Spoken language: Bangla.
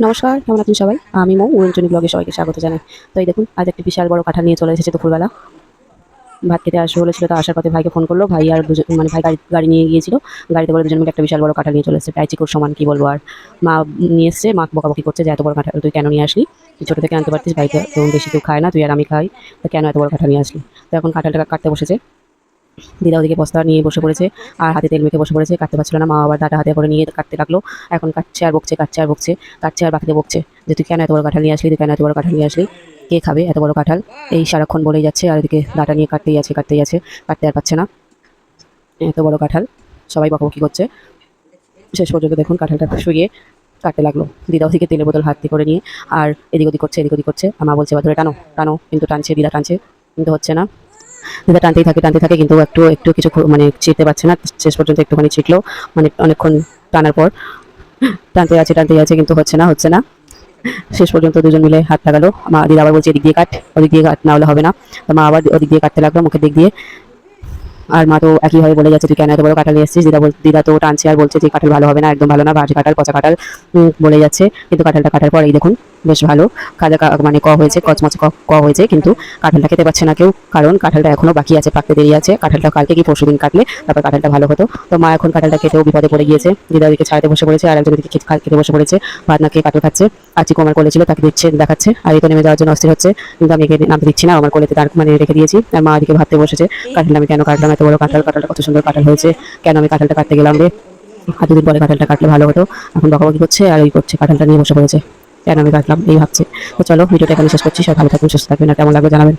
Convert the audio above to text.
নমস্কার, কেমন আছেন সবাই? আমি মৌ, উড়নচুনি ব্লগে সবাইকে স্বাগত জানাই। তো এই দেখুন, আজ একটা বিশাল বড় কাঁঠাল নিয়ে চলে এসেছে দুপুরবেলা। ভাত খেতে আসবে বলেছিল, তো আসার পথে ভাইকে ফোন করলো। ভাই আর দুজন মানে ভাই গাড়ি নিয়ে গিয়েছিল। গাড়িতে করে দুজন মিলে একটা বিশাল বড় কাঁঠাল নিয়ে চলে এসেছে। প্রায় চিকুর সমান, কি বলবো আর। মা নিয়ে এসছে, মা বকাবকি করছে যে এত বড় কাঁঠাল তুই কেন নিয়ে আসলি? তুই ছোটো থেকে আনতে পারতিস, ভাই তো বেশি কেউ খায় না, তুই আর আমি খাই, তো কেন এত বড় কাঁঠাল নিয়ে আসলি? তো এখন কাঁঠালটা কাটতে বসেছে। দিদা ওদিকে বস্তা নিয়ে বসে পড়েছে, আর হাতে তেল মেখে বসে পড়েছে। কাটতে পারছিল না, মা আবার দাঁটা হাতে করে নিয়ে কাটতে লাগলো। এখন কাটছে আর বকছে, কাটছে আর বকছে, কাটছে আর বাকিতে বকছে যে তুই কেন এত বড় কাঁঠাল নিয়ে আসলি, তুই কেন এত বড় কাঁঠাল নিয়ে আসলি, কে খাবে এত বড় কাঁঠাল? এই সারাক্ষণ বলেই যাচ্ছে, আর এদিকে দাঁটা নিয়ে কাটতেই আছে, কাটতেই আছে, কাটতে আর পাচ্ছে না এত বড় কাঁঠাল। সবাই বকাবকি করছে। শেষ পর্যন্ত দেখুন কাঁঠালটা শুয়ে কাটতে লাগলো। দিদা ওদিকে তেলের বোতল হাতে করে নিয়ে আর এদিক ওদিক করছে, এদিক ওদিক করছে। আর মা বলছে এবার ধরে টানো টানো, কিন্তু টানছে, দিদা টানছে, কিন্তু হচ্ছে না। দিদা টানতেই থাকে, কিন্তু একটু একটু কিছু মানে ছিঁড়তে পারছে না। শেষ পর্যন্ত একটুখানি ছিটলো, মানে অনেকক্ষণ টানার পর। টানতেই আছে, কিন্তু হচ্ছে না, হচ্ছে না। শেষ পর্যন্ত দুজন মিলে হাত লাগালো। মা দিদা আবার বলছে এদিক দিয়ে কাট, ওদিক দিয়ে কাট, না হলে হবে না। তো মা আবার ওদিক দিয়ে কাটতে লাগলো, মুখের দিক দিয়ে। আর মা তো একইভাবে বলে যাচ্ছে তুই কেন এত বড় কাঁঠাল নিয়ে এসেছিস। দিদা তো টানছে আর বলছে যে কাঁঠাল ভালো হবে না, একদম ভালো না, বাজে কাঁঠাল, পচা কাঁঠাল, বলে যাচ্ছে। কিন্তু কাঁঠালটা কাটার পর এই দেখুন বেশ ভালো, মানে ক হয়েছে, কচমচে ক হয়েছে, কিন্তু কাঁঠালটা খেতে পাচ্ছে না কেউ, কারণ কাঁঠালটা এখনো বাকি আছে, পাকতে দেরি আছে। কাঁঠালটা কালকে কি পরশুদিন কাটলে তারপর কাঁঠালটা ভালো হতো। তো মা এখন কাঁঠালটা খেতেও বিপদে পড়ে গিয়েছে। দিদা ওদিকে ছাড়াতে বসে পড়েছে, আর একজন দিকে খেতে বসে পড়েছে। ভাত না খেয়ে কাঁঠাল খাচ্ছে। আর চিকু আমার কোলে ছিল, তাকে দিচ্ছে, দেখাচ্ছে। আর এই তো নেমে যাওয়ার জন্য অস্থির হচ্ছে, কিন্তু আমি একে নামতে দিচ্ছি না, আমার কোলেতে তার মানে রেখে দিয়েছি। আর মা ওদিকে ভাবতে বসেছে কাঁঠালটা আমি কেন কাটলাম, এত বড় কাঁঠাল, কাঁঠালটা কত সুন্দর কাঁঠাল হয়েছে, কেন আমি কাঁঠালটা কাটতে গেলাম রে। আর দুদিন পরে কাঁঠালটা কাটলে ভালো হতো। এখন বকাবকি করছে আর ওই করছে, কাঁঠালটা নিয়ে বসে পড়েছে, কেন আমি কাটলাম এই ভাবছে। তো চলো ভিডিওটা এখানে শেষ করছি। সবাই ভালো থাকবেন, সুস্থ থাকবেন, আর কেমন লাগবে জানাবেন।